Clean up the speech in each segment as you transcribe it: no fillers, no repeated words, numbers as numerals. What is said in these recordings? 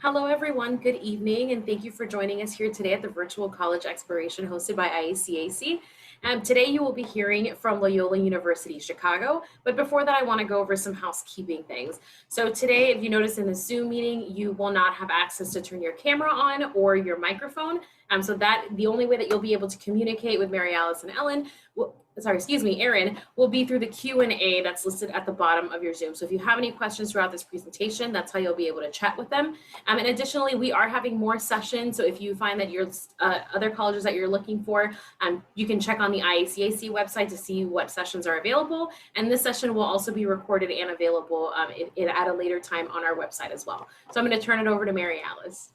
Hello, everyone. Good evening, and thank you for joining us here today at the Virtual College Exploration hosted by IACAC. Today, you will be hearing from Loyola University Chicago. But before that, I want to go over some housekeeping things. So today, if you notice in the Zoom meeting, you will not have access to turn your camera on or your microphone. So that the only way that you'll be able to communicate with Mary Alice and Erin, will be through the Q&A that's listed at the bottom of your Zoom. So if you have any questions throughout this presentation, that's how you'll be able to chat with them. And additionally, we are having more sessions. So if you find that your other colleges that you're looking for, you can check on the IACAC website to see what sessions are available. And this session will also be recorded and available at a later time on our website as well. So I'm going to turn it over to Mary Alice.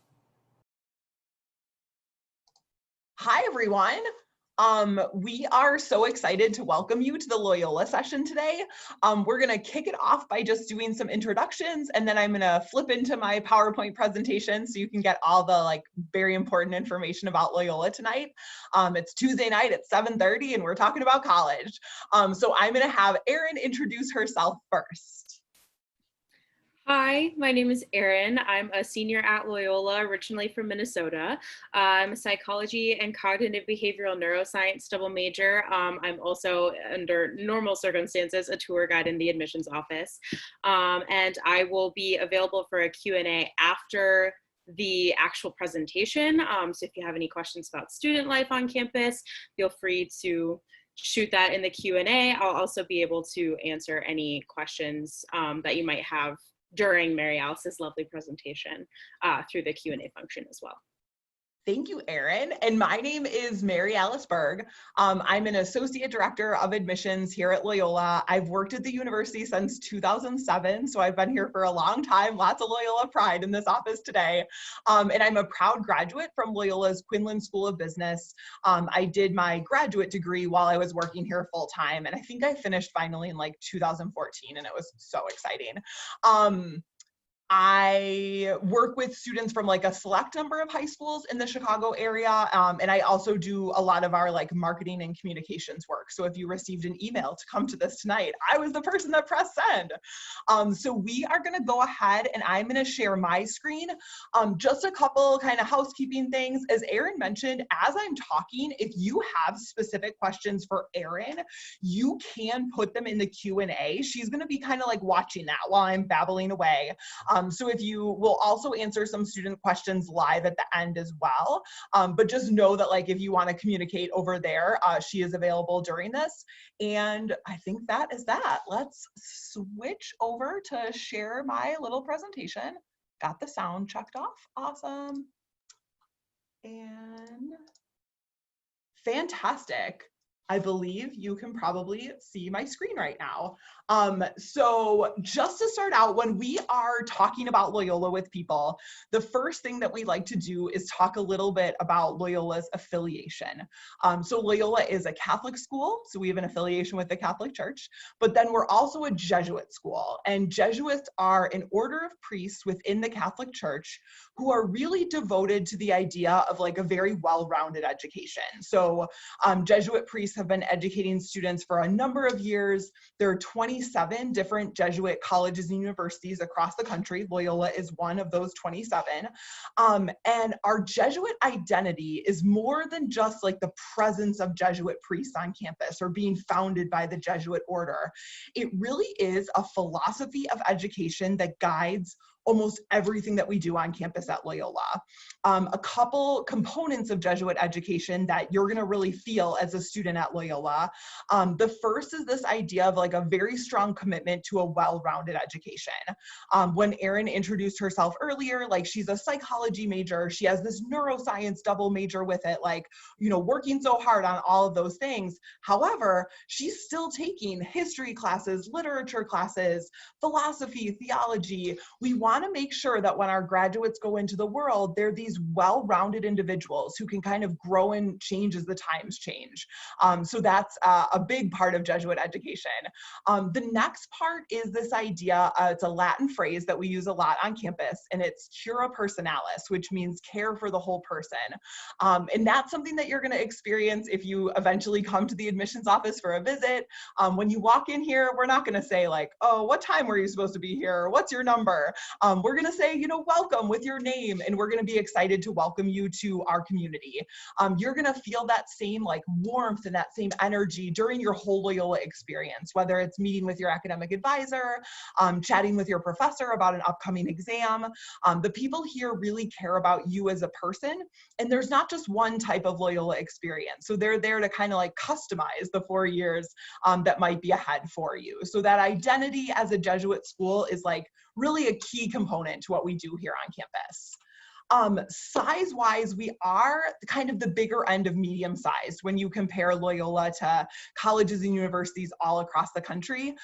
Hi, everyone. We are so excited to welcome you to the Loyola session today. We're going to kick it off by just doing some introductions, and then I'm going to flip into my PowerPoint presentation so you can get all the very important information about Loyola tonight. It's Tuesday night at 7:30, and we're talking about college. So I'm going to have Erin introduce herself first. Hi, my name is Erin. I'm a senior at Loyola, originally from Minnesota. I'm a psychology and cognitive behavioral neuroscience double major. I'm also, under normal circumstances, a tour guide in the admissions office. And I will be available for a Q&A after the actual presentation. So if you have any questions about student life on campus, feel free to shoot that in the Q&A. I'll also be able to answer any questions that you might have during Mary Alice's lovely presentation through the Q&A function as well. Thank you, Erin. And my name is Mary Alice Berg. I'm an associate director of admissions here at Loyola. I've worked at the university since 2007, so I've been here for a long time. Lots of Loyola pride in this office today. And I'm a proud graduate from Loyola's Quinlan School of Business. I did my graduate degree while I was working here full time, and I think I finished finally in 2014, and it was so exciting. I work with students from a select number of high schools in the Chicago area. And I also do a lot of our marketing and communications work. So if you received an email to come to this tonight, I was the person that pressed send. So we are gonna go ahead and I'm gonna share my screen. Just a couple kind of housekeeping things. As Erin mentioned, as I'm talking, if you have specific questions for Erin, you can put them in the Q&A. She's gonna be kind of watching that while I'm babbling away. So if you will also answer some student questions live at the end as well, but just know that if you want to communicate over there, she is available during this. And I think that is that. Let's switch over to share my little presentation. Got the sound checked off. Awesome. And fantastic. I believe you can probably see my screen right now. So just to start out, when we are talking about Loyola with people, the first thing that we like to do is talk a little bit about Loyola's affiliation. So Loyola is a Catholic school, so we have an affiliation with the Catholic Church, but then we're also a Jesuit school, and Jesuits are an order of priests within the Catholic Church who are really devoted to the idea of a very well-rounded education. So Jesuit priests have been educating students for a number of years. There are 27 different Jesuit colleges and universities across the country. Loyola is one of those 27. And our Jesuit identity is more than just the presence of Jesuit priests on campus or being founded by the Jesuit order. It really is a philosophy of education that guides almost everything that we do on campus at Loyola. A couple components of Jesuit education that you're gonna really feel as a student at Loyola. The first is this idea of a very strong commitment to a well-rounded education. When Erin introduced herself earlier, she's a psychology major, she has this neuroscience double major with it, working so hard on all of those things. However, she's still taking history classes, literature classes, philosophy, theology. We want to make sure that when our graduates go into the world, they're these these well-rounded individuals who can kind of grow and change as the times change. So that's a big part of Jesuit education. The next part is this idea, it's a Latin phrase that we use a lot on campus, and it's cura personalis, which means care for the whole person. And that's something that you're going to experience if you eventually come to the admissions office for a visit. When you walk in here, we're not going to say like, oh, what time were you supposed to be here? What's your number? We're going to say, you know, welcome with your name, and we're going to be excited to welcome you to our community. You're going to feel that same like warmth and that same energy during your whole Loyola experience, whether it's meeting with your academic advisor, chatting with your professor about an upcoming exam. The people here really care about you as a person, and there's not just one type of Loyola experience. So they're there to kind of like customize the 4 years that might be ahead for you. So that identity as a Jesuit school is like really a key component to what we do here on campus. Size-wise, we are kind of the bigger end of medium-sized when you compare Loyola to colleges and universities all across the country.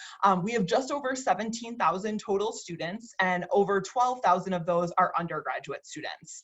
We have just over 17,000 total students, and over 12,000 of those are undergraduate students.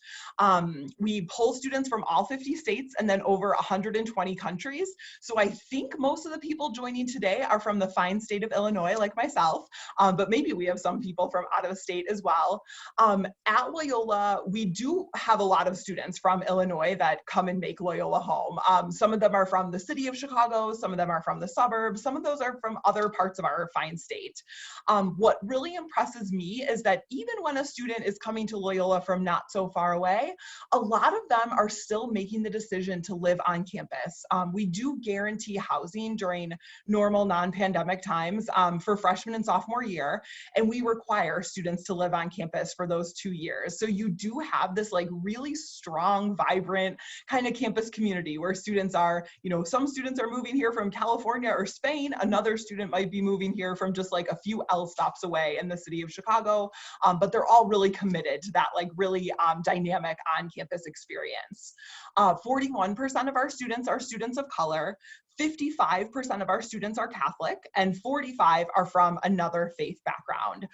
We pull students from all 50 states and then over 120 countries. So I think most of the people joining today are from the fine state of Illinois, like myself, but maybe we have some people from out of state as well. At Loyola, we do have a lot of students from Illinois that come and make Loyola home. Some of them are from the city of Chicago, some of them are from the suburbs, some of those are from other parts of our fine state. What really impresses me is that even when a student is coming to Loyola from not so far away, a lot of them are still making the decision to live on campus. We do guarantee housing during normal non-pandemic times for freshman and sophomore year, and we require students to live on campus for those 2 years. So you do have this like really strong, vibrant kind of campus community where students are, you know, some students are moving here from California or Spain. Another student might be moving here from just like a few L stops away in the city of Chicago. But they're all really committed to that like really dynamic on-campus experience. 41% of our students are students of color. 55% of our students are Catholic, and 45 are from another faith background.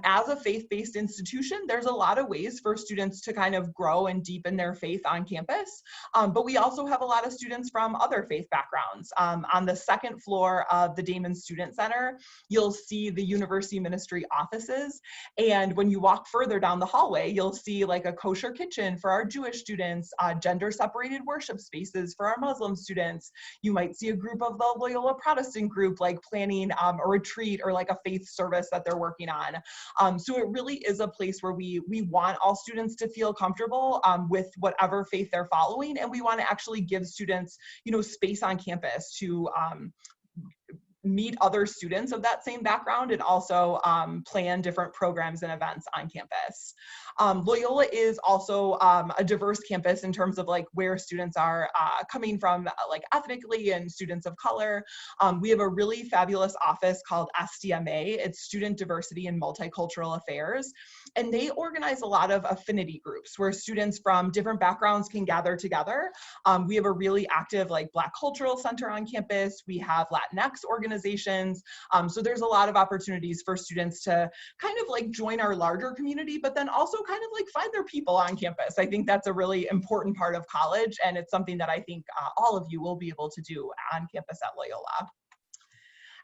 As a faith-based institution, there's a lot of ways for students to kind of grow and deepen their faith on campus, but we also have a lot of students from other faith backgrounds. On the second floor of the Damon Student Center, you'll see the university ministry offices, and when you walk further down the hallway, you'll see like a kosher kitchen for our Jewish students, gender-separated worship spaces for our Muslim students. You might see a group of the Loyola Protestant group like planning a retreat or like a faith service that they're working on. So it really is a place where we want all students to feel comfortable with whatever faith they're following, and we want to actually give students, you know, space on campus to meet other students of that same background and also plan different programs and events on campus. Loyola is also a diverse campus in terms of like where students are coming from like ethnically and students of color. We have a really fabulous office called SDMA. It's Student Diversity and Multicultural Affairs. And they organize a lot of affinity groups where students from different backgrounds can gather together. We have a really active like Black Cultural Center on campus. We have Latinx organizations. So there's a lot of opportunities for students to kind of like join our larger community, but then also kind of like find their people on campus. I think that's a really important part of college, and it's something that I think all of you will be able to do on campus at Loyola.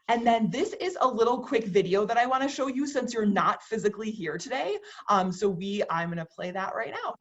And then this is a little quick video that I want to show you since you're not physically here today. I'm going to play that right now.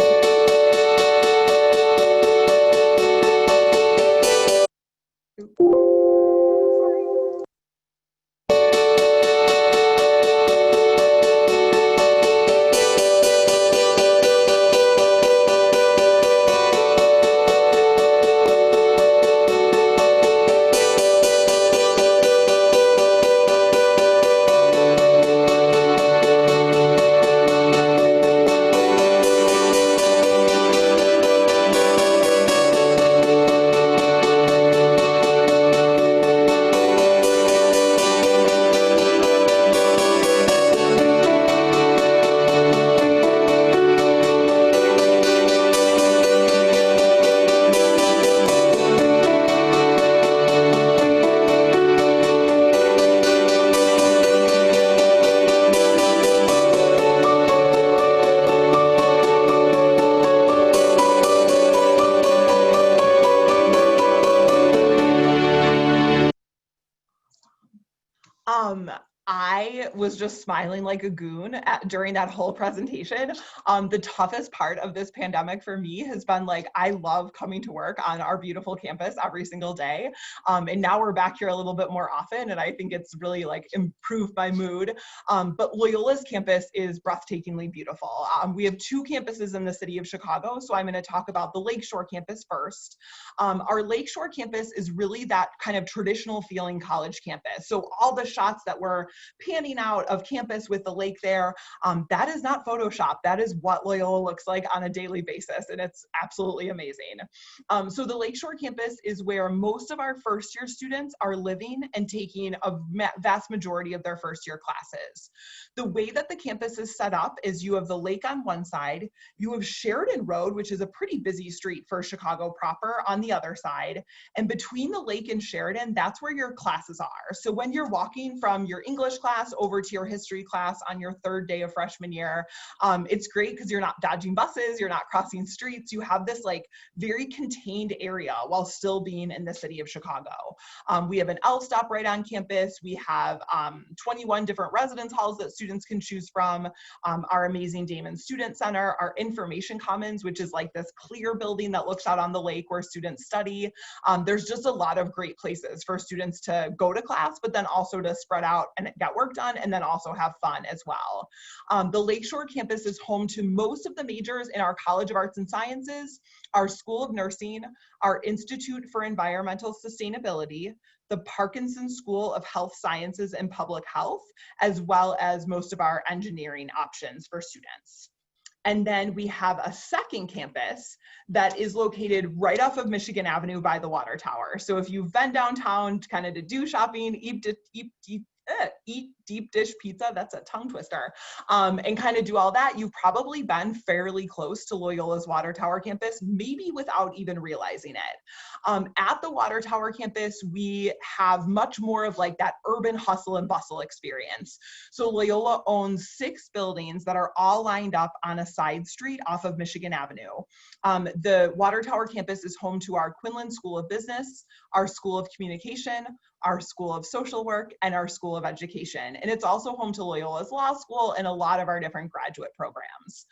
I was just smiling like a goon during that whole presentation. The toughest part of this pandemic for me has been like, I love coming to work on our beautiful campus every single day. And now we're back here a little bit more often, and I think it's really like improved my mood. But Loyola's campus is breathtakingly beautiful. We have two campuses in the city of Chicago, so I'm going to talk about the Lakeshore campus first. Our Lakeshore campus is really that kind of traditional feeling college campus. So all the shots that were panning out of campus with the lake there, that is not Photoshop. That is what Loyola looks like on a daily basis, and it's absolutely amazing. So the Lakeshore campus is where most of our first year students are living and taking a vast majority of their first year classes. The way that the campus is set up is you have the lake on one side, you have Sheridan Road, which is a pretty busy street for Chicago proper, on the other side, and between the lake and Sheridan, that's where your classes are. So when you're walking from your English class over to your history class on your third day of freshman year, it's great because you're not dodging buses, you're not crossing streets, you have this like very contained area while still being in the city of Chicago. We have an L stop right on campus. We have 21 different residence halls that students can choose from, our amazing Damon Student Center, our Information Commons, which is like this clear building that looks out on the lake where students study. There's just a lot of great places for students to go to class, but then also to spread out and get work done, and then also have fun as well. The Lakeshore campus is home to most of the majors in our College of Arts and Sciences, our School of Nursing, our Institute for Environmental Sustainability, the Parkinson School of Health Sciences and Public Health, as well as most of our engineering options for students. And then we have a second campus that is located right off of Michigan Avenue by the Water Tower. So if you've been downtown kind of to do shopping, eat deep dish pizza, that's a tongue twister, and kind of do all that, you've probably been fairly close to Loyola's Water Tower campus, maybe without even realizing it. At the Water Tower campus, we have much more of like that urban hustle and bustle experience. So Loyola owns 6 buildings that are all lined up on a side street off of Michigan Avenue. The Water Tower campus is home to our Quinlan School of Business, our School of Communication, our School of Social Work, and our School of Education. And it's also home to Loyola's Law School and a lot of our different graduate programs.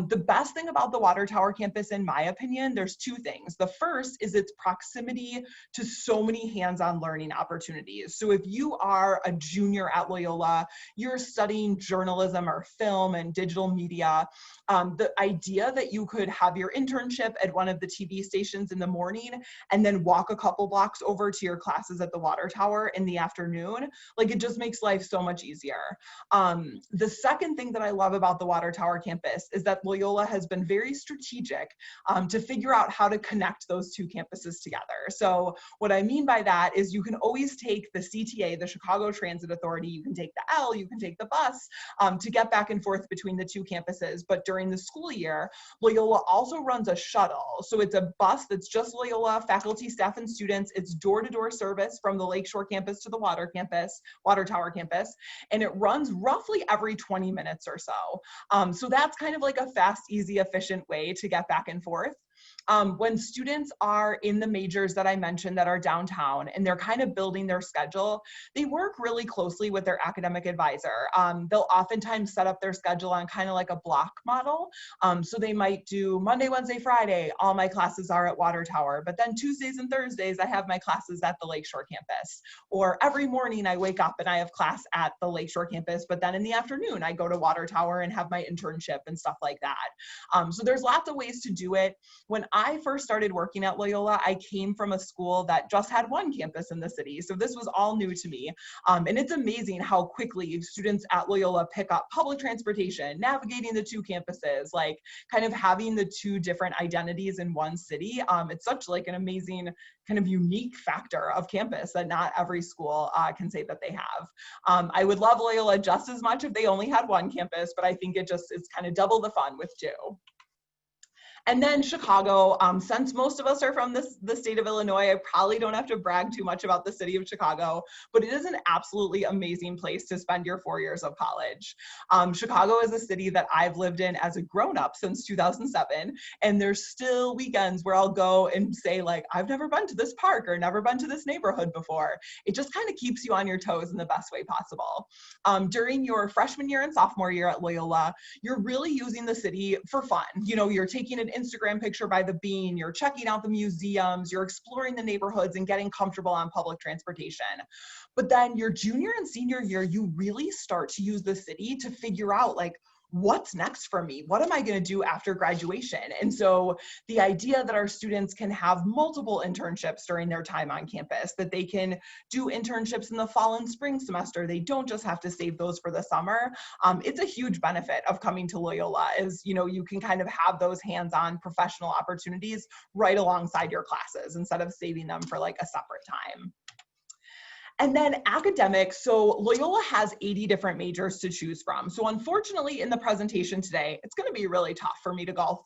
The best thing about the Water Tower campus, in my opinion, there's 2 things. The first is its proximity to so many hands-on learning opportunities. So if you are a junior at Loyola, you're studying journalism or film and digital media, the idea that you could have your internship at one of the TV stations in the morning and then walk a couple blocks over to your classes at the Water Tower in the afternoon, like it just makes life so much easier. The second thing that I love about the Water Tower campus is that Loyola has been very strategic to figure out how to connect those 2 campuses together. So what I mean by that is you can always take the CTA, the Chicago Transit Authority, you can take the L, you can take the bus to get back and forth between the 2 campuses. But during the school year, Loyola also runs a shuttle. So it's a bus that's just Loyola faculty, staff, and students. It's door-to-door service from the Lakeshore campus to the Water Tower campus, and it runs roughly every 20 minutes or so. So that's kind of like a fast, easy, efficient way to get back and forth. When students are in the majors that I mentioned that are downtown and they're kind of building their schedule, they work really closely with their academic advisor. They'll oftentimes set up their schedule on kind of like a block model. So they might do Monday, Wednesday, Friday, all my classes are at Water Tower, but then Tuesdays and Thursdays, I have my classes at the Lakeshore campus. Or every morning I wake up and I have class at the Lakeshore campus, but then in the afternoon I go to Water Tower and have my internship and stuff like that. So there's lots of ways to do it. When I first started working at Loyola, I came from a school that just had 1 campus in the city. So this was all new to me. And it's amazing how quickly students at Loyola pick up public transportation, navigating the 2 campuses, like kind of having the 2 different identities in one city. It's such like an amazing kind of unique factor of campus that not every school can say that they have. I would love Loyola just as much if they only had 1 campus, but I think it just is kind of double the fun with 2. And then Chicago, since most of us are from the state of Illinois, I probably don't have to brag too much about the city of Chicago, but it is an absolutely amazing place to spend your 4 years of college. Chicago is a city that I've lived in as a grown-up since 2007, and there's still weekends where I'll go and say like, I've never been to this park or never been to this neighborhood before. It just kind of keeps you on your toes in the best way possible. During your freshman year and sophomore year at Loyola, you're really using the city for fun. You know, you're taking an Instagram picture by the Bean, you're checking out the museums, you're exploring the neighborhoods and getting comfortable on public transportation. But then your junior and senior year, you really start to use the city to figure out like, what's next for me? What am I going to do after graduation? And so the idea that our students can have multiple internships during their time on campus, that they can do internships in the fall and spring semester, they don't just have to save those for the summer. It's a huge benefit of coming to Loyola is, you know, you can kind of have those hands-on professional opportunities right alongside your classes instead of saving them for like a separate time. And then academics, so Loyola has 80 different majors to choose from. So unfortunately in the presentation today, it's gonna be really tough for me to go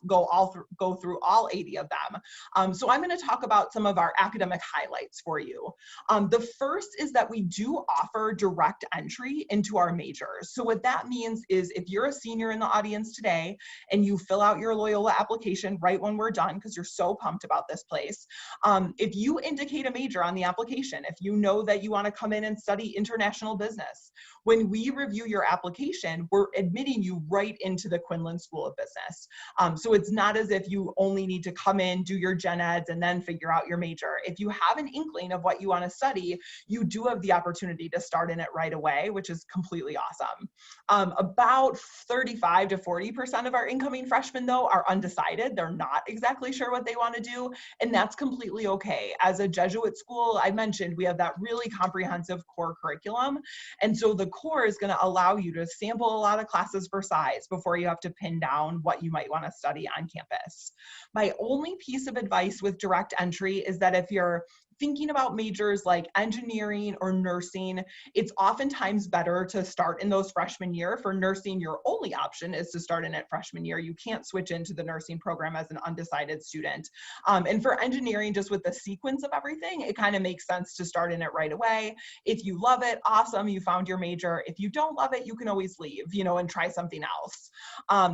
through all 80 of them. So I'm gonna talk about some of our academic highlights for you. The first is that we do offer direct entry into our majors. So what that means is if you're a senior in the audience today and you fill out your Loyola application right when we're done, because you're so pumped about this place, if you indicate a major on the application, if you know that you want to come in and study international business, when we review your application, we're admitting you right into the Quinlan School of Business. So it's not as if you only need to come in, do your gen eds, and then figure out your major. If you have an inkling of what you want to study, you do have the opportunity to start in it right away, which is completely awesome. About 35 to 40% of our incoming freshmen, though, are undecided. They're not exactly sure what they want to do, and that's completely okay. As a Jesuit school, I mentioned we have that really comprehensive core curriculum, and so the core is going to allow you to sample a lot of classes for size before you have to pin down what you might want to study on campus. My only piece of advice with direct entry is that if you're thinking about majors like engineering or nursing, it's oftentimes better to start in those freshman year. For nursing, your only option is to start in at freshman year. You can't switch into the nursing program as an undecided student. And for engineering, just with the sequence of everything, it kind of makes sense to start in it right away. If you love it, awesome, you found your major. If you don't love it, you can always leave, you know, and try something else.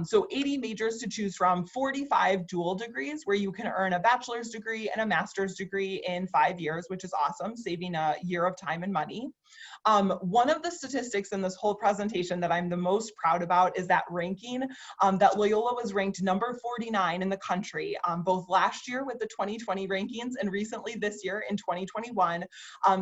So 80 majors to choose from, 45 dual degrees where you can earn a bachelor's degree and a master's degree in 5 years, which is awesome, saving a year of time and money. One of the statistics in this whole presentation that I'm the most proud about is that ranking, that Loyola was ranked number 49 in the country, both last year with the 2020 rankings and recently this year in 2021,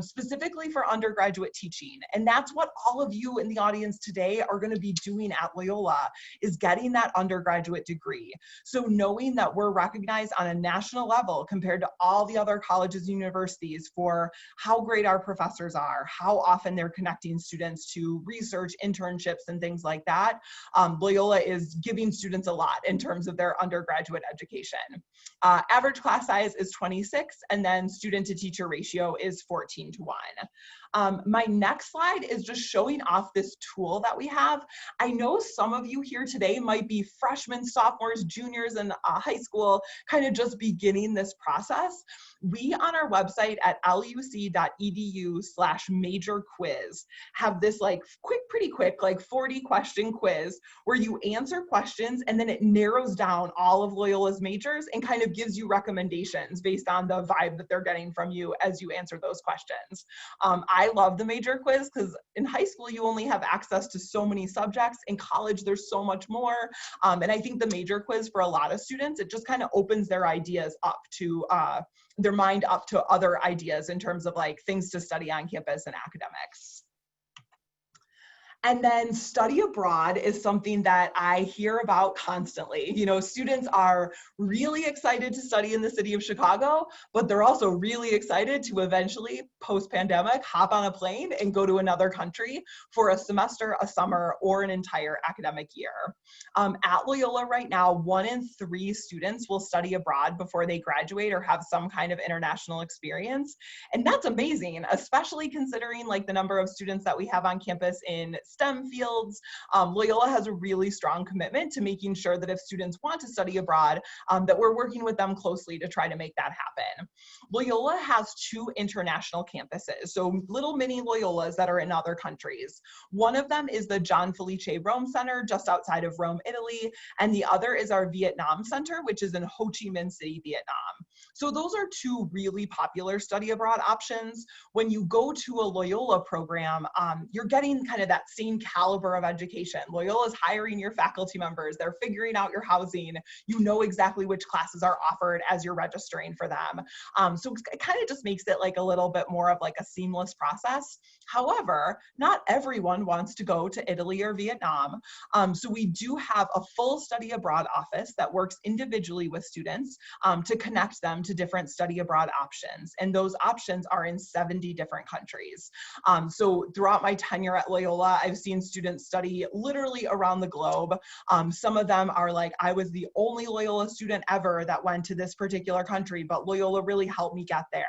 specifically for undergraduate teaching. And that's what all of you in the audience today are going to be doing at Loyola, is getting that undergraduate degree. So knowing that we're recognized on a national level compared to all the other colleges and universities for how great our professors are, how often they're connecting students to research, internships, and things like that. Loyola is giving students a lot in terms of their undergraduate education. Average class size is 26, and then student to teacher ratio is 14:1. My next slide is just showing off this tool that we have. I know some of you here today might be freshmen, sophomores, juniors in high school, kind of just beginning this process. We on our website at luc.edu/major quiz have this like pretty quick, like 40 question quiz where you answer questions and then it narrows down all of Loyola's majors and kind of gives you recommendations based on the vibe that they're getting from you as you answer those questions. I love the major quiz because in high school, you only have access to so many subjects. In college, there's so much more. And I think the major quiz for a lot of students, it just kind of opens their ideas up to, their mind up to other ideas in terms of like things to study on campus and academics. And then study abroad is something that I hear about constantly. You know, students are really excited to study in the city of Chicago, but they're also really excited to eventually, post-pandemic, hop on a plane and go to another country for a semester, a summer, or an entire academic year. At Loyola right now, 1 in 3 students will study abroad before they graduate or have some kind of international experience. And that's amazing, especially considering like the number of students that we have on campus in STEM fields. Loyola has a really strong commitment to making sure that if students want to study abroad, that we're working with them closely to try to make that happen. Loyola has 2 international campuses, so little mini Loyolas that are in other countries. One of them is the John Felice Rome Center just outside of Rome, Italy, and the other is our Vietnam Center, which is in Ho Chi Minh City, Vietnam. So those are 2 really popular study abroad options. When you go to a Loyola program, you're getting kind of that same caliber of education. Loyola is hiring your faculty members, they're figuring out your housing, you know exactly which classes are offered as you're registering for them. So it kind of just makes it like a little bit more of like a seamless process. However, not everyone wants to go to Italy or Vietnam. So we do have a full study abroad office that works individually with students to connect them to different study abroad options. And those options are in 70 different countries. So throughout my tenure at Loyola, I've seen students study literally around the globe. Some of them are like, I was the only Loyola student ever that went to this particular country, but Loyola really helped me get there.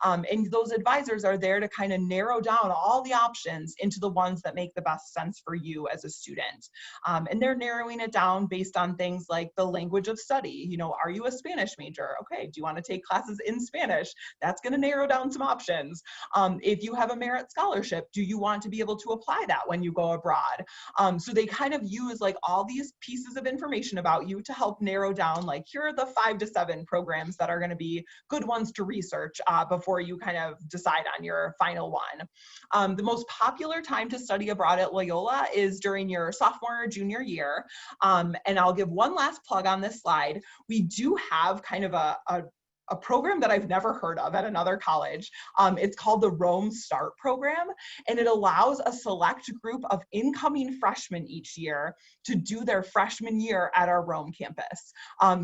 And those advisors are there to kind of narrow down all the options into the ones that make the best sense for you as a student. And they're narrowing it down based on things like the language of study. You know, are you a Spanish major? Okay, do you want to take classes in Spanish? That's going to narrow down some options. If you have a merit scholarship, do you want to be able to apply that when you go abroad? So they kind of use like all these pieces of information about you to help narrow down, like, here are the 5 to 7 programs that are going to be good ones to research before you kind of decide on your final one. The most popular time to study abroad at Loyola is during your sophomore or junior year. And I'll give one last plug on this slide. We do have kind of a program that I've never heard of at another college. It's called the Rome Start program, and it allows a select group of incoming freshmen each year to do their freshman year at our Rome campus.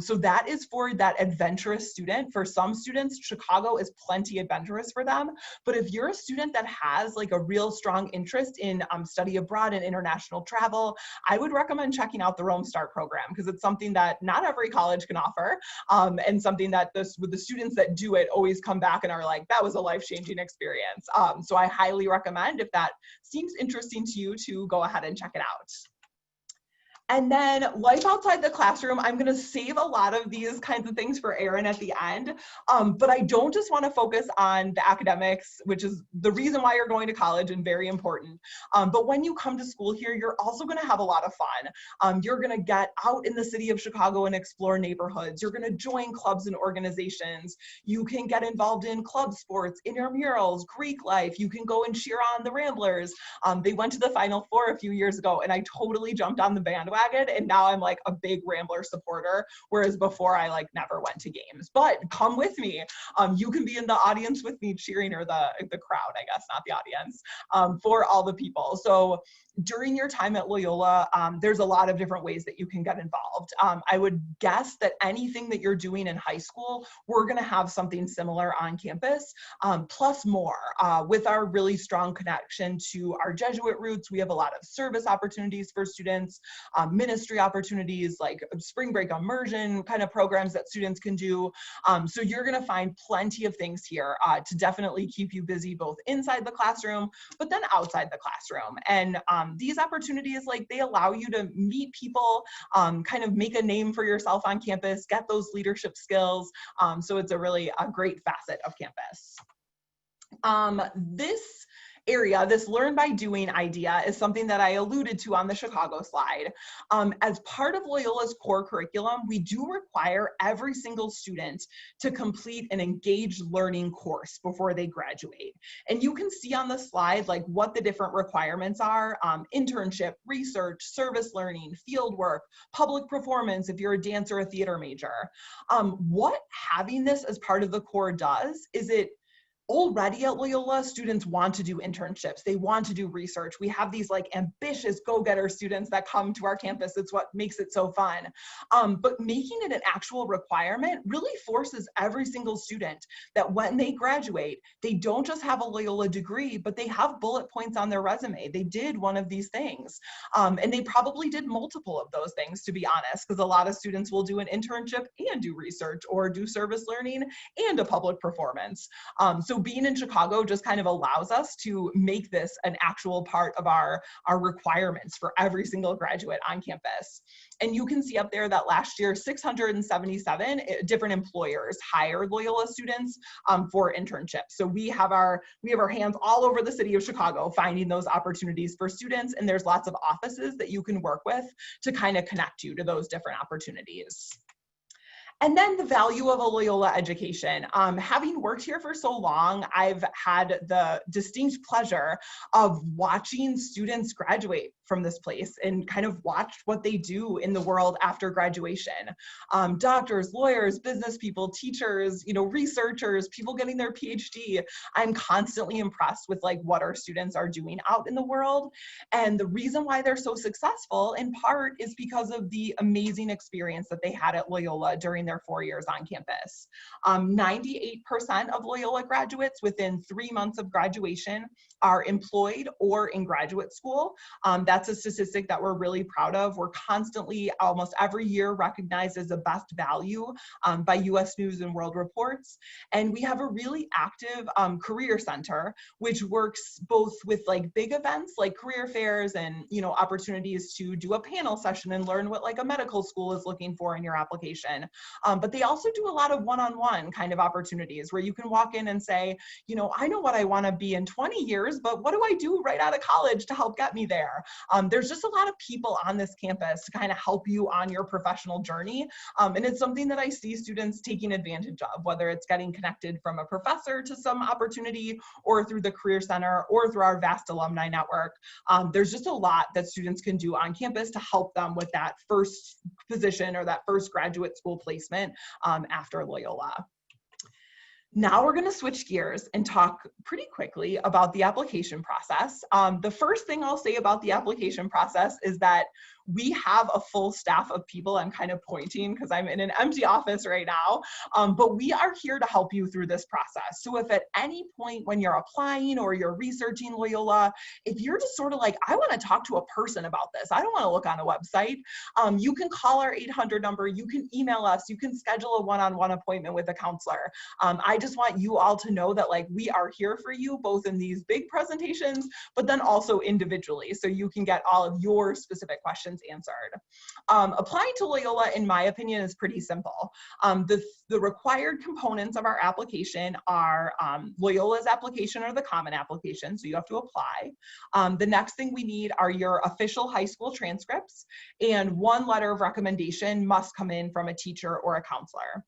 So that is for that adventurous student. For some students, Chicago is plenty adventurous for them, but if you're a student that has like a real strong interest in study abroad and international travel, I would recommend checking out the Rome Start program, because it's something that not every college can offer, and something that the students that do it always come back and are like, that was a life-changing experience. So I highly recommend, if that seems interesting to you, to go ahead and check it out. And then life outside the classroom, I'm gonna save a lot of these kinds of things for Erin at the end, but I don't just wanna focus on the academics, which is the reason why you're going to college and very important. But when you come to school here, you're also gonna have a lot of fun. You're gonna get out in the city of Chicago and explore neighborhoods. You're gonna join clubs and organizations. You can get involved in club sports, intramurals, Greek life. You can go and cheer on the Ramblers. They went to the Final Four a few years ago, and I totally jumped on the bandwagon, and now I'm like a big Rambler supporter, whereas before I like never went to games. But come with me. You can be in the audience with me cheering, or the crowd, I guess, not the audience, for all the people. So during your time at Loyola, there's a lot of different ways that you can get involved. I would guess that anything that you're doing in high school, we're gonna have something similar on campus, plus more. With our really strong connection to our Jesuit roots, we have a lot of service opportunities for students, ministry opportunities, like spring break immersion kind of programs that students can do. So you're gonna find plenty of things here to definitely keep you busy, both inside the classroom, but then outside the classroom. And these opportunities, like, they allow you to meet people, kind of make a name for yourself on campus, get those leadership skills. So it's a great facet of campus. This area, this learn by doing idea, is something that I alluded to on the Chicago slide. As part of Loyola's core curriculum, we do require every single student to complete an engaged learning course before they graduate. And you can see on the slide like what the different requirements are: internship, research, service learning, field work, public performance if you're a dance or a theater major. What having this as part of the core does is it already at Loyola, students want to do internships. They want to do research. We have these like ambitious go-getter students that come to our campus. It's what makes it so fun. But making it an actual requirement really forces every single student that when they graduate, they don't just have a Loyola degree, but they have bullet points on their resume. They did one of these things. And they probably did multiple of those things, to be honest, because a lot of students will do an internship and do research, or do service learning and a public performance. So So being in Chicago just kind of allows us to make this an actual part of our requirements for every single graduate on campus. And you can see up there that last year, 677 different employers hired Loyola students for internships. So we have our hands all over the city of Chicago finding those opportunities for students, and there's lots of offices that you can work with to kind of connect you to those different opportunities. And then the value of a Loyola education. Having worked here for so long, I've had the distinct pleasure of watching students graduate from this place and kind of watched what they do in the world after graduation. Doctors, lawyers, business people, teachers, researchers, people getting their PhD. I'm constantly impressed with like what our students are doing out in the world. And the reason why they're so successful in part is because of the amazing experience that they had at Loyola during their 4 years on campus. 98% of Loyola graduates within 3 months of graduation are employed or in graduate school. That's a statistic that we're really proud of. We're constantly, almost every year, recognized as the best value by US News and World Reports. And we have a really active career center, which works both with like big events like career fairs and opportunities to do a panel session and learn what like a medical school is looking for in your application. But they also do a lot of one-on-one kind of opportunities where you can walk in and say, I know what I want to be in 20 years, but what do I do right out of college to help get me there? There's just a lot of people on this campus to kind of help you on your professional journey. And it's something that I see students taking advantage of, whether it's getting connected from a professor to some opportunity or through the Career Center or through our vast alumni network. There's just a lot that students can do on campus to help them with that first position or that first graduate school placement after Loyola. Now we're going to switch gears and talk pretty quickly about the application process. The first thing I'll say about the application process is that we have a full staff of people. I'm kind of pointing because I'm in an empty office right now, but we are here to help you through this process. So if at any point when you're applying or you're researching Loyola, if you're just sort of like, I want to talk to a person about this, I don't want to look on a website, you can call our 800 number, you can email us, you can schedule a one-on-one appointment with a counselor. I just want you all to know that like we are here for you both in these big presentations, but then also individually, so you can get all of your specific questions answered. Applying to Loyola, in my opinion, is pretty simple. The required components of our application are Loyola's application or the common application, so you have to apply. The next thing we need are your official high school transcripts, and one letter of recommendation must come in from a teacher or a counselor.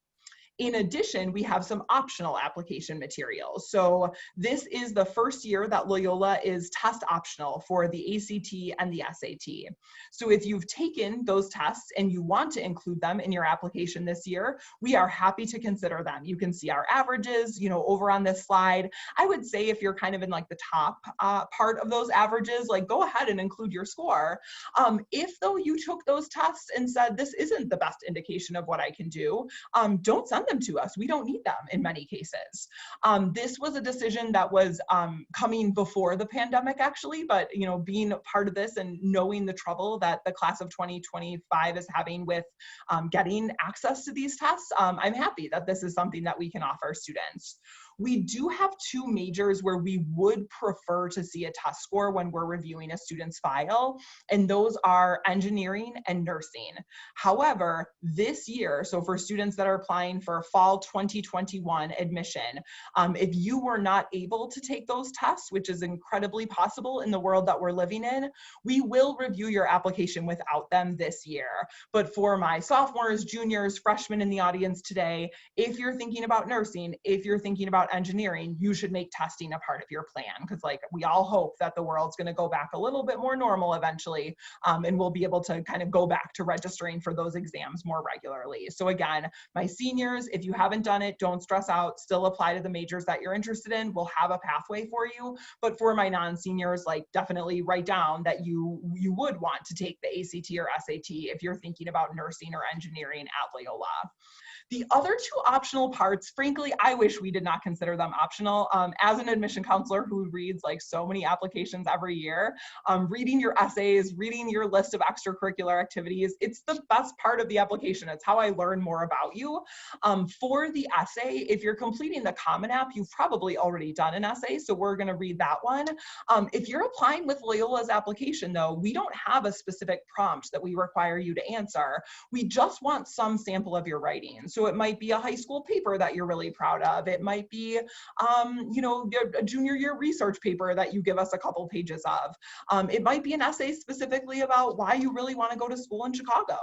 In addition, we have some optional application materials. So this is the first year that Loyola is test optional for the ACT and the SAT. So if you've taken those tests and you want to include them in your application this year, we are happy to consider them. You can see our averages, over on this slide. I would say if you're kind of in like the top part of those averages, like go ahead and include your score. If though you took those tests and said, this isn't the best indication of what I can do, don't send them to us. We don't need them in many cases. This was a decision that was coming before the pandemic actually, but being part of this and knowing the trouble that the class of 2025 is having with getting access to these tests, I'm happy that this is something that we can offer students. We do have two majors where we would prefer to see a test score when we're reviewing a student's file, and those are engineering and nursing. However, this year, so for students that are applying for fall 2021 admission, if you were not able to take those tests, which is incredibly possible in the world that we're living in, we will review your application without them this year. But for my sophomores, juniors, freshmen in the audience today, if you're thinking about nursing, if you're thinking about engineering, you should make testing a part of your plan, because like we all hope that the world's going to go back a little bit more normal eventually, and we'll be able to kind of go back to registering for those exams more regularly. So again, my seniors, if you haven't done it, don't stress out, still apply to the majors that you're interested in. We'll have a pathway for you. But for my non-seniors, like definitely write down that you would want to take the ACT or SAT if you're thinking about nursing or engineering at Loyola. The other two optional parts, frankly, I wish we did not consider them optional. As an admission counselor who reads like so many applications every year, reading your essays, reading your list of extracurricular activities, it's the best part of the application. It's how I learn more about you. For the essay, if you're completing the Common App, you've probably already done an essay, so we're going to read that one. If you're applying with Loyola's application, though, we don't have a specific prompt that we require you to answer. We just want some sample of your writing. So it might be a high school paper that you're really proud of. It might be, a junior year research paper that you give us a couple pages of. It might be an essay specifically about why you really want to go to school in Chicago.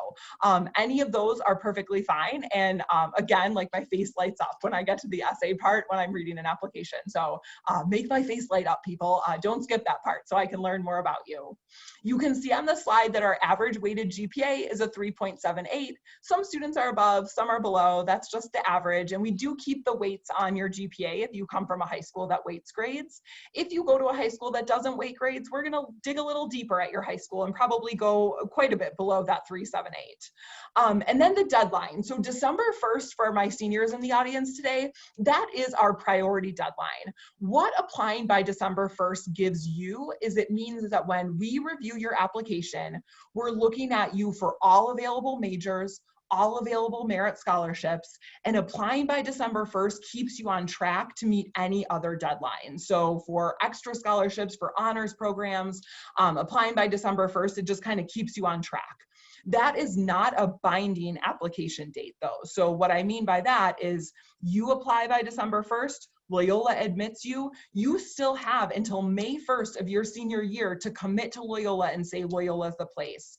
Any of those are perfectly fine. And again, like my face lights up when I get to the essay part when I'm reading an application. So make my face light up, people. Don't skip that part so I can learn more about you. You can see on the slide that our average weighted GPA is a 3.78. Some students are above, some are below. That's just the average. And we do keep the weights on your GPA if you come from a high school that weights grades. If you go to a high school that doesn't weight grades, we're going to dig a little deeper at your high school and probably go quite a bit below that 378. And then the deadline. So December 1st for my seniors in the audience today, that is our priority deadline. What applying by December 1st gives you is it means that when we review your application, we're looking at you for all available majors, all available merit scholarships, and applying by December 1st keeps you on track to meet any other deadline. So for extra scholarships, for honors programs, applying by December 1st, it just kind of keeps you on track. That is not a binding application date though. So what I mean by that is you apply by December 1st, Loyola admits you, you still have until May 1st of your senior year to commit to Loyola and say Loyola's the place.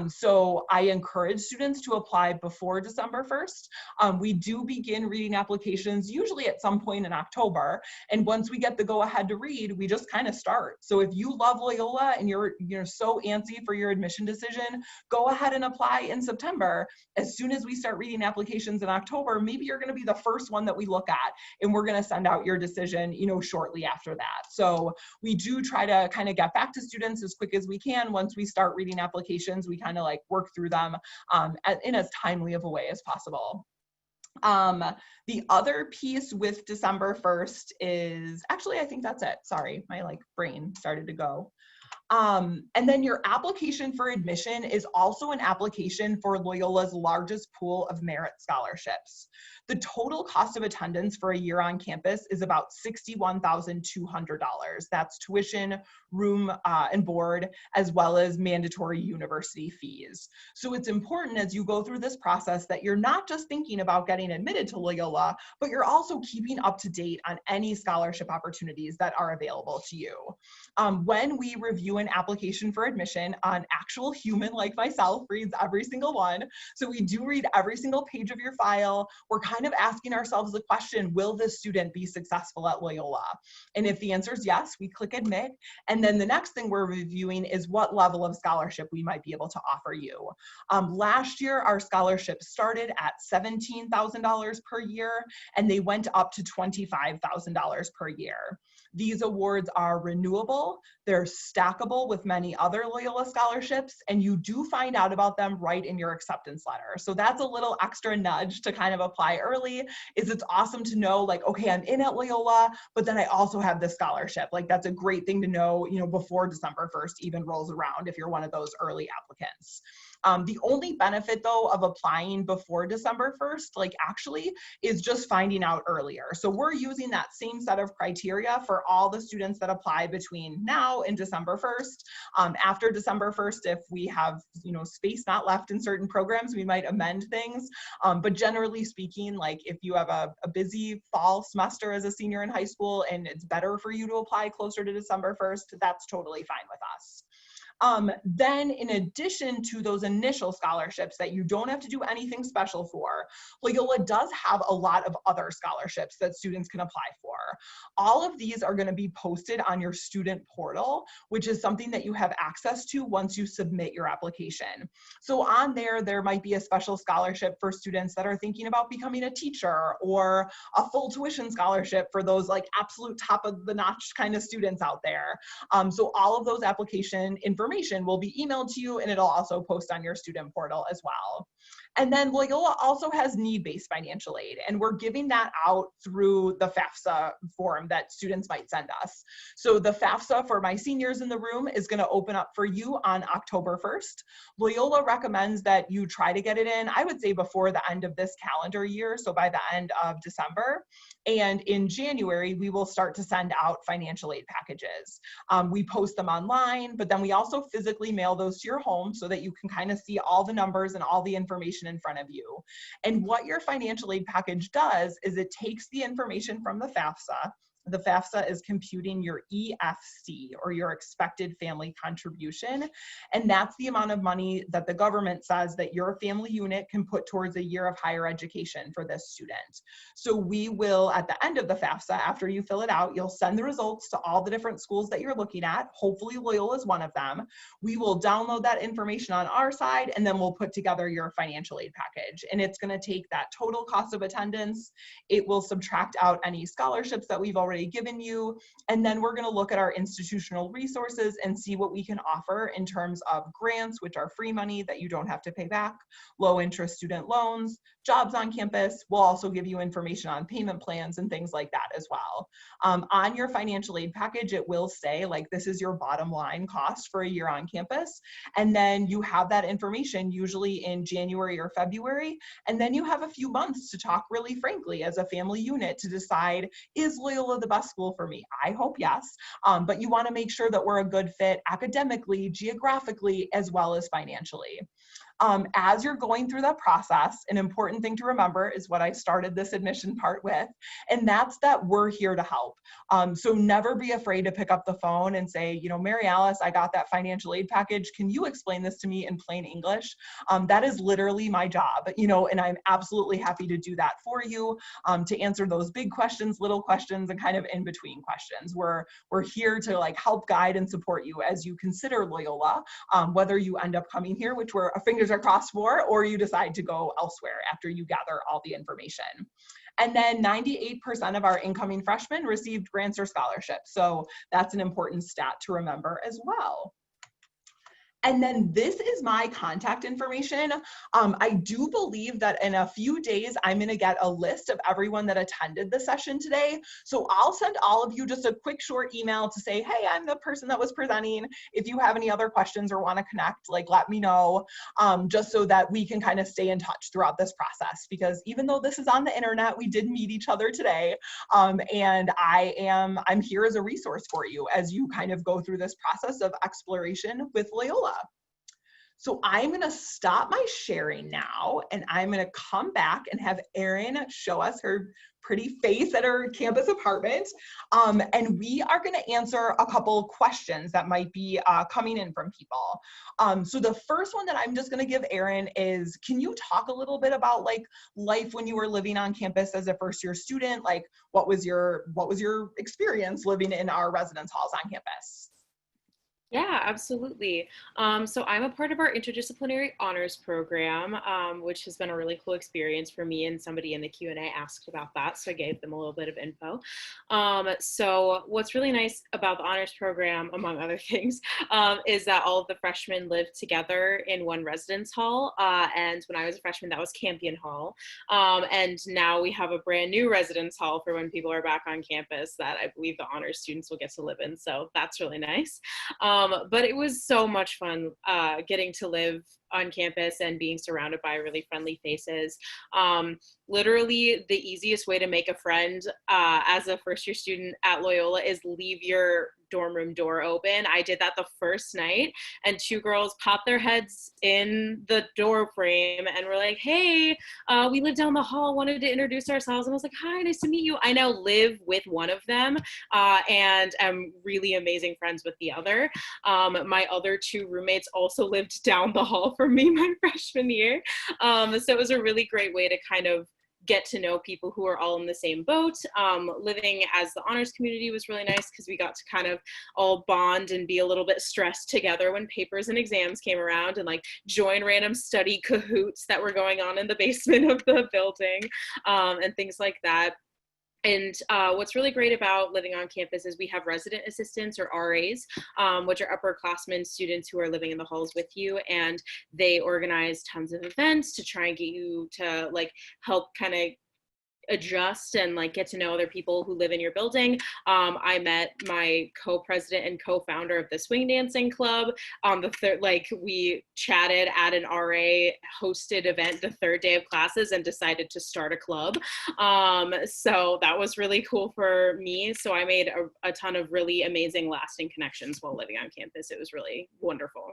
So I encourage students to apply before December 1st. We do begin reading applications usually at some point in October. And once we get the go ahead to read, we just kind of start. So if you love Loyola and you're so antsy for your admission decision, go ahead and apply in September. As soon as we start reading applications in October, maybe you're going to be the first one that we look at, and we're going to send out your decision, shortly after that. So we do try to kind of get back to students as quick as we can. Once we start reading applications, we kind of like work through them in as timely of a way as possible. The other piece with December 1st is, actually, I think that's it. Sorry, my brain started to go. And then your application for admission is also an application for Loyola's largest pool of merit scholarships. The total cost of attendance for a year on campus is about $61,200. That's tuition, room and board, as well as mandatory university fees. So it's important as you go through this process that you're not just thinking about getting admitted to Loyola, but you're also keeping up to date on any scholarship opportunities that are available to you. When we review an application for admission, an actual human like myself reads every single one. So we do read every single page of your file. We're kind of asking ourselves the question, will this student be successful at Loyola? And if the answer is yes, we click admit. And then the next thing we're reviewing is what level of scholarship we might be able to offer you. Last year, our scholarship started at $17,000 per year, and they went up to $25,000 per year. These awards are renewable, they're stackable with many other Loyola scholarships, and you do find out about them right in your acceptance letter. So that's a little extra nudge to kind of apply early, is it's awesome to know okay, I'm in at Loyola, but then I also have this scholarship. That's a great thing to know, before December 1st even rolls around if you're one of those early applicants. The only benefit though of applying before December 1st, actually, is just finding out earlier. So we're using that same set of criteria for all the students that apply between now and December 1st. After December 1st, if we have, space not left in certain programs, we might amend things. But generally speaking, if you have a busy fall semester as a senior in high school and it's better for you to apply closer to December 1st, that's totally fine with us. Then in addition to those initial scholarships that you don't have to do anything special for, Loyola does have a lot of other scholarships that students can apply for. All of these are going to be posted on your student portal, which is something that you have access to once you submit your application. So on there might be a special scholarship for students that are thinking about becoming a teacher, or a full tuition scholarship for those absolute top of the notch kind of students out there. So all of those application information will be emailed to you, and it'll also post on your student portal as well. And then Loyola also has need-based financial aid, and we're giving that out through the FAFSA form that students might send us. So the FAFSA for my seniors in the room is going to open up for you on October 1st. Loyola recommends that you try to get it in, I would say, before the end of this calendar year, so by the end of December. And in January, we will start to send out financial aid packages. We post them online, but then we also physically mail those to your home so that you can kind of see all the numbers and all the information in front of you. And what your financial aid package does is it takes the information from the FAFSA. The FAFSA is computing your EFC, or your expected family contribution. And that's the amount of money that the government says that your family unit can put towards a year of higher education for this student. So we will, at the end of the FAFSA, after you fill it out, you'll send the results to all the different schools that you're looking at. Hopefully Loyola is one of them. We will download that information on our side, and then we'll put together your financial aid package. And it's going to take that total cost of attendance. It will subtract out any scholarships that we've already given you, and then we're going to look at our institutional resources and see what we can offer in terms of grants, which are free money that you don't have to pay back, low interest student loans, jobs on campus. We'll also give you information on payment plans and things like that as well. On your financial aid package, it will say, like, this is your bottom line cost for a year on campus, and then you have that information usually in January or February, and then you have a few months to talk really frankly as a family unit to decide, is Loyola the best school for me? I hope yes, but you want to make sure that we're a good fit academically, geographically, as well as financially. As you're going through that process, an important thing to remember is what I started this admission part with, and that's that we're here to help. So never be afraid to pick up the phone and say, you know, Mary Alice, I got that financial aid package. Can you explain this to me in plain English? That is literally my job, you know, and I'm absolutely happy to do that for you, to answer those big questions, little questions, and kind of in between questions. We're here to like help guide and support you as you consider Loyola, whether you end up coming here, which we're fingers are crossed for, or you decide to go elsewhere after you gather all the information. And then 98% of our incoming freshmen received grants or scholarships. So that's an important stat to remember as well. And then this is my contact information. I do believe that in a few days, I'm going to get a list of everyone that attended the session today. So I'll send all of you just a quick short email to say, hey, I'm the person that was presenting. If you have any other questions or want to connect, like, let me know, just so that we can kind of stay in touch throughout this process. Because even though this is on the internet, we did meet each other today. And I'm here as a resource for you as you kind of go through this process of exploration with Loyola. So I'm going to stop my sharing now, and I'm going to come back and have Erin show us her pretty face at her campus apartment. And we are going to answer a couple questions that might be coming in from people. So the first one that I'm just going to give Erin is, can you talk a little bit about like life when you were living on campus as a first year student? Like, what was your experience living in our residence halls on campus? Yeah, absolutely. So I'm a part of our interdisciplinary honors program, which has been a really cool experience for me, and somebody in the Q&A asked about that, so I gave them a little bit of info. So what's really nice about the honors program, among other things, is that all of the freshmen live together in one residence hall. And when I was a freshman, that was Campion Hall. And now we have a brand new residence hall for when people are back on campus that I believe the honors students will get to live in. So that's really nice. But it was so much fun getting to live on campus and being surrounded by really friendly faces. Literally the easiest way to make a friend as a first year student at Loyola is leave your dorm room door open. I did that the first night, and two girls popped their heads in the door frame and were like, hey, we live down the hall, wanted to introduce ourselves. And I was like, hi, nice to meet you. I now live with one of them and am really amazing friends with the other. My other two roommates also lived down the hall from me my freshman year. So it was a really great way to kind of get to know people who are all in the same boat. Living as the honors community was really nice because we got to kind of all bond and be a little bit stressed together when papers and exams came around, and like join random study cahoots that were going on in the basement of the building, and things like that. And what's really great about living on campus is we have resident assistants, or RAs, which are upperclassmen students who are living in the halls with you, and they organize tons of events to try and get you to like help kind of adjust and like get to know other people who live in your building. I met my co-president and co-founder of the swing dancing club on the third, like we chatted at an RA hosted event the third day of classes and decided to start a club. So that was really cool for me. So I made a ton of really amazing lasting connections while living on campus. It was really wonderful.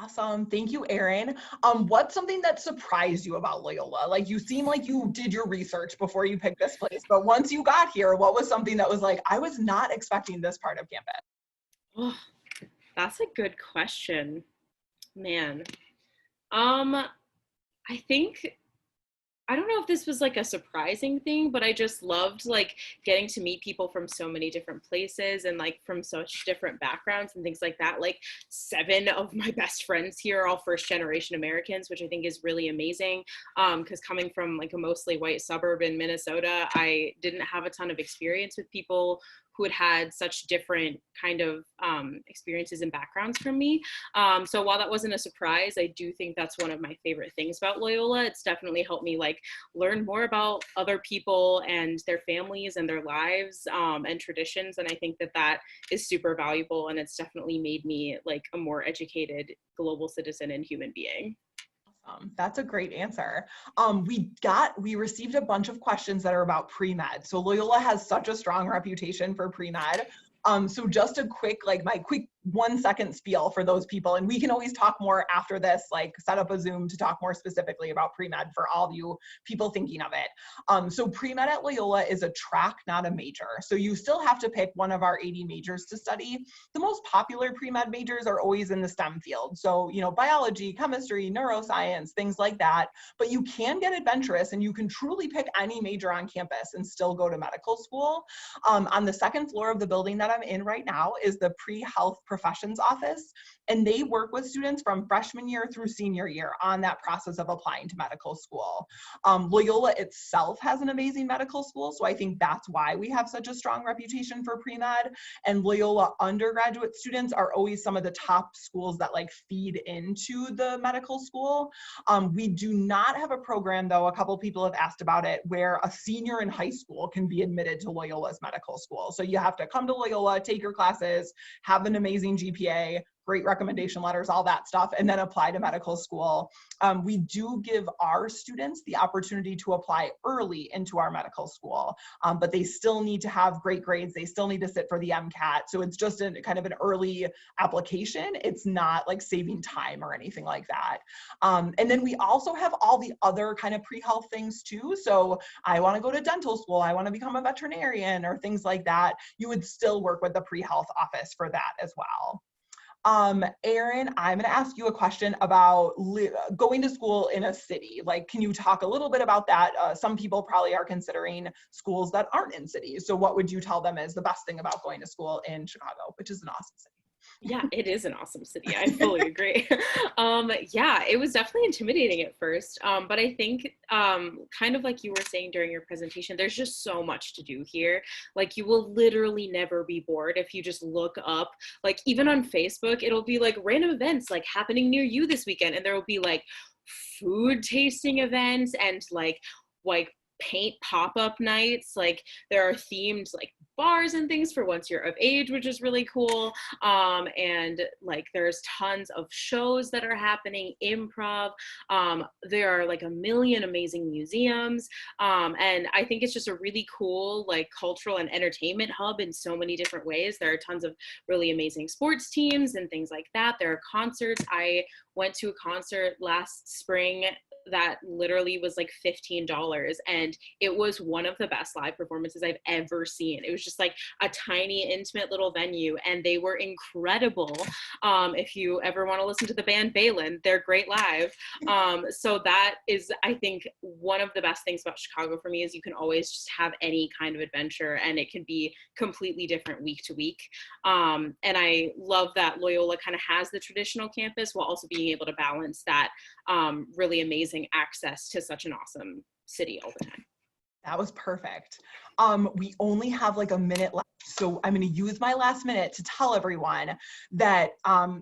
Awesome. Thank you, Erin. What's something that surprised you about Loyola? Like, you seem like you did your research before you picked this place, but once you got here, what was something that was like, I was not expecting this part of campus? Oh, that's a good question, man. I think, I don't know if this was like a surprising thing, but I just loved like getting to meet people from so many different places and like from such different backgrounds and things like that. Like 7 of my best friends here are all first generation Americans, which I think is really amazing. Because coming from like a mostly white suburb in Minnesota, I didn't have a ton of experience with people who had such different kind of experiences and backgrounds from me. So while that wasn't a surprise, I do think that's one of my favorite things about Loyola. It's definitely helped me like learn more about other people and their families and their lives and traditions. And I think that that is super valuable. And it's definitely made me like a more educated global citizen and human being. That's a great answer. We received a bunch of questions that are about pre-med. So Loyola has such a strong reputation for pre-med. So just a quick, like my quick 1-second spiel for those people, and we can always talk more after this, like set up a Zoom to talk more specifically about pre-med for all of you people thinking of it. So pre-med at Loyola is a track, not a major. So you still have to pick one of our 80 majors to study. The most popular pre-med majors are always in the STEM field. So, you know, biology, chemistry, neuroscience, things like that. But you can get adventurous and you can truly pick any major on campus and still go to medical school. On the second floor of the building that I'm in right now is the pre-health professions office, and they work with students from freshman year through senior year on that process of applying to medical school. Loyola itself has an amazing medical school, so I think that's why we have such a strong reputation for pre-med, and Loyola undergraduate students are always some of the top schools that like feed into the medical school. We do not have a program, though, a couple people have asked about it, where a senior in high school can be admitted to Loyola's medical school. So you have to come to Loyola, take your classes, have an amazing GPA, great recommendation letters, all that stuff, and then apply to medical school. We do give our students the opportunity to apply early into our medical school, but they still need to have great grades. They still need to sit for the MCAT. So it's just kind of an early application. It's not like saving time or anything like that. And then we also have all the other kind of pre-health things too. So I want to go to dental school, I want to become a veterinarian or things like that. You would still work with the pre-health office for that as well. Erin, I'm going to ask you a question about going to school in a city. Like, can you talk a little bit about that? Some people probably are considering schools that aren't in cities. So what would you tell them is the best thing about going to school in Chicago, which is an awesome city? Yeah, it is an awesome city. I fully agree. Yeah, it was definitely intimidating at first. But I think kind of like you were saying during your presentation, there's just so much to do here. Like you will literally never be bored if you just look up, like even on Facebook, it'll be like random events like happening near you this weekend. And there will be like food tasting events and like paint pop-up nights. Like there are themed like bars and things for once you're of age, which is really cool. And like there's tons of shows that are happening, improv. There are like a million amazing museums. And I think it's just a really cool like cultural and entertainment hub in so many different ways. There are tons of really amazing sports teams and things like that. There are concerts. I went to a concert last spring that literally was like $15, and it was one of the best live performances I've ever seen. It was just like a tiny intimate little venue, and they were incredible. If you ever want to listen to the band Balin, they're great live. So that is, I think, one of the best things about Chicago for me is you can always just have any kind of adventure, and it can be completely different week to week. And I love that Loyola kind of has the traditional campus while also being able to balance that really amazing access to such an awesome city all the time. That was perfect. We only have like a minute left, so I'm going to use my last minute to tell everyone that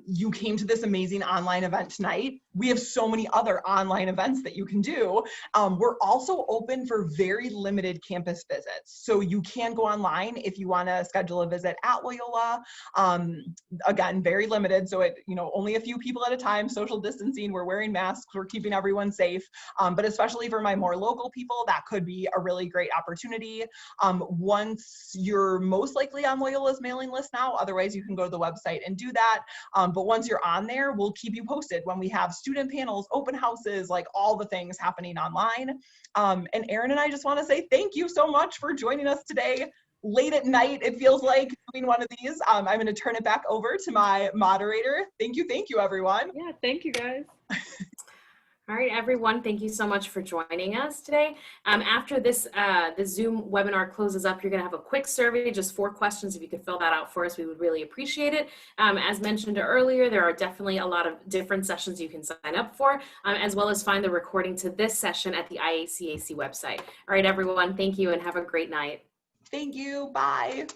you came to this amazing online event tonight. We have so many other online events that you can do. We're also open for very limited campus visits, so you can go online if you want to schedule a visit at Loyola. Again, very limited, so it, you know, only a few people at a time, social distancing, we're wearing masks, we're keeping everyone safe. But especially for my more local people, that could be a really great opportunity. Once you're most likely on Loyola's mailing list now, otherwise you can go to the website and do that. But once you're on there, we'll keep you posted when we have student panels, open houses, like all the things happening online. And Erin and I just want to say thank you so much for joining us today. Late at night, it feels like doing one of these. I'm going to turn it back over to my moderator. Thank you, everyone. Yeah, thank you guys. All right, everyone, thank you so much for joining us today. After this, the Zoom webinar closes up, you're gonna have a quick survey, just 4 questions. If you could fill that out for us, we would really appreciate it. As mentioned earlier, there are definitely a lot of different sessions you can sign up for, as well as find the recording to this session at the IACAC website. All right, everyone, thank you and have a great night. Thank you, bye.